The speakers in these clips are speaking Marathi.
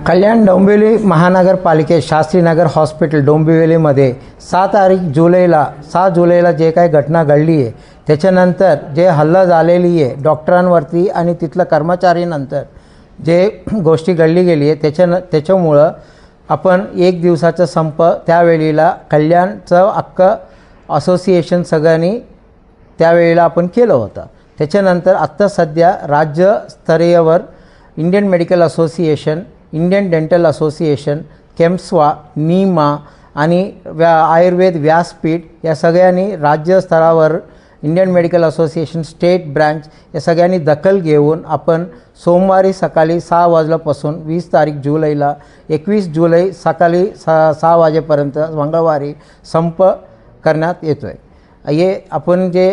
कल्याण डोंबिवली महानगरपालिकेत शास्त्रीनगर हॉस्पिटल डोंबिवलीमध्ये 7 जुलैला जे काही घटना घडली आहे त्याच्यानंतर जे हल्ला झालेली आहे डॉक्टरांवरती आणि तिथल्या कर्मचाऱ्यांनंतर जे गोष्टी घडली गेली आहे त्याच्यामुळं आपण एक दिवसाचा संप त्यावेळेला कल्याणचं अख्खं असोसिएशन सगळ्यांनी त्यावेळेला आपण केलं होतं। त्याच्यानंतर आत्ता सध्या राज्यस्तरीयवर Indian Medical Association, Indian Dental Association, केम्स्वा, नीमा आणि आयुर्वेद व्यासपीठ या सगळ्यांनी राज्यस्तरावर Indian Medical Association state branch या सगळ्यांनी दखल घेऊन आपण सोमवारी सकाळी 6 वाजल्यापासून 20 तारीख जुलैला 21 जुलै सकाळी 6 वाजेपर्यंत मंगळवारी संप करण्यात येतो आहे। ये आपण जे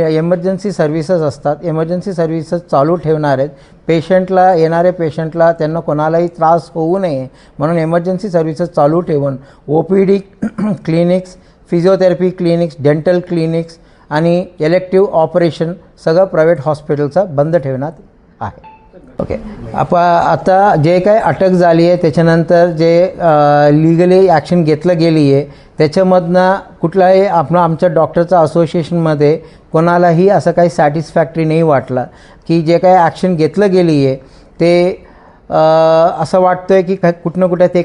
एमर्जन्सी सर्व्हिसेस असतात, एमर्जन्सी सर्व्हिसेस चालू ठेवणार आहेत। पेशंटला येणारे पेशंटला त्यांना कोणालाही त्रास होऊ नये म्हणून एमर्जन्सी सर्व्हिसेस चालू ठेवून OPD clinics, physiotherapy clinics, dental clinics आणि इलेक्टिव्ह ऑपरेशन सगळं प्रायव्हेट हॉस्पिटलचं बंद ठेवण्यात आहे। ओके, आता जे काही अटक झाली आहे त्याच्यानंतर जे लिगली ॲक्शन घेतलं गेली आहे त्याच्यामधनं कुठलाही आमच्या डॉक्टरच्या असोसिएशनमध्ये कोणालाही असं काही सॅटिस्फॅक्टरी नाही वाटलं की जे काही ॲक्शन घेतलं गेली आहे ते असं वाटतं आहे की कुठं ना कुठं ते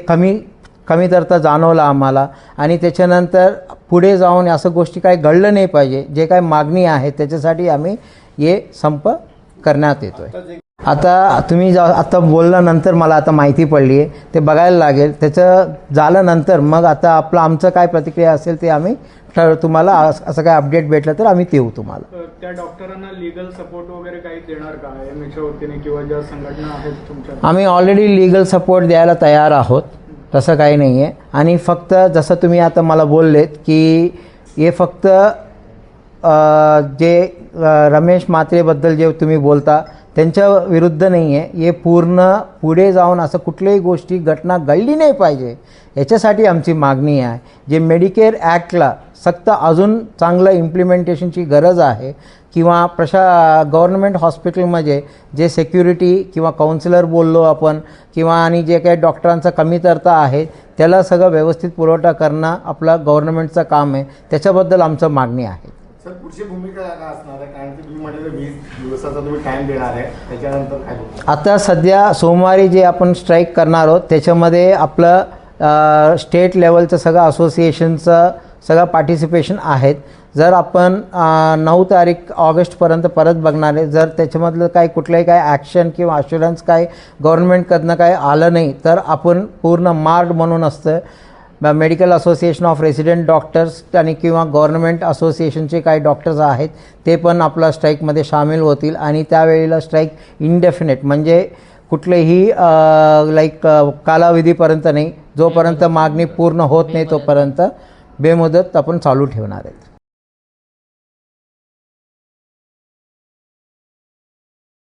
कमीतरता जाणवलं आम्हाला आणि त्याच्यानंतर पुढे जाऊन असं गोष्टी काही घडलं नाही पाहिजे। जे काही मागणी आहे त्याच्यासाठी आम्ही हे संप करण्यात येतो आहे। आता तुम्ही आता बोलल्यानंतर मला आता माहिती पडली आहे ते बघायला लागेल, त्याचं झाल्यानंतर मग आता आमचं काय प्रतिक्रिया असेल ते आम्ही तुम्हाला असं काय अपडेट भेटलं तर आम्ही देऊ तुम्हाला। त्या डॉक्टरांना लीगल सपोर्ट वगैरे काही देणार का एमएचच्या वतीने किंवा ज्या संघटना आहेत तुमच्या? आम्ही ऑलरेडी लीगल सपोर्ट द्यायला तयार आहोत, तसं काही नाही आहे। आणि फक्त जसं तुम्ही आता मला बोललेत की हे फक्त जे रमेश म्हात्रेबद्दल जे तुम्ही बोलता त्यांच्या विरुद्ध नाही आहे, हे पूर्ण पुढे जाऊन असं कुठल्याही गोष्टी घटना घडली नाही पाहिजे याच्यासाठी आमची मागणी आहे। जे मेडिकेअर ॲक्टला सक्त अजून चांगलं इम्प्लिमेंटेशनची गरज आहे किंवा गव्हर्नमेंट हॉस्पिटलमध्ये जे सिक्युरिटी किंवा काउन्सिलर बोललो आपण किंवा आणि जे काही डॉक्टरांचा कमीतरता आहे त्याला सगळं व्यवस्थित पुरवठा करणं आपलं गव्हर्नमेंटचं काम आहे, त्याच्याबद्दल आमचं मागणी आहे। सर, पुढची भूमिका काय असणार आहे? कारण की तुम्ही म्हटलं 20 दिवसाचा तुम्ही टाइम देणार आहे, त्याच्यानंतर काय? आता सध्या सोमवारी जे आपण स्ट्राईक करणार आहोत त्याच्यामध्ये आपलं स्टेट लेवलचं सगळं असोसिएशनचं सगळं पार्टिसिपेशन आहेत। जर आपण 9 तारीख ऑगस्टपर्यंत परत बघणार आहे, जर त्याच्यामधलं काही कुठलंही काही ॲक्शन किंवा अश्युरन्स काही गव्हर्नमेंटकडनं काही आलं नाही तर आपण पूर्ण मार्ड म्हणून असतं medical association of resident doctors आणि किंवा गव्हर्नमेंट असोसिएशनचे काही डॉक्टर्स आहेत ते पण आपला स्ट्राईकमध्ये सामील होतील आणि त्यावेळेला स्ट्राईक इंडेफिनेट म्हणजे कुठलेही कालावधीपर्यंत नाही, जोपर्यंत मागणी पूर्ण होत नाही तोपर्यंत बेमुदत आपण चालू ठेवणार आहेत।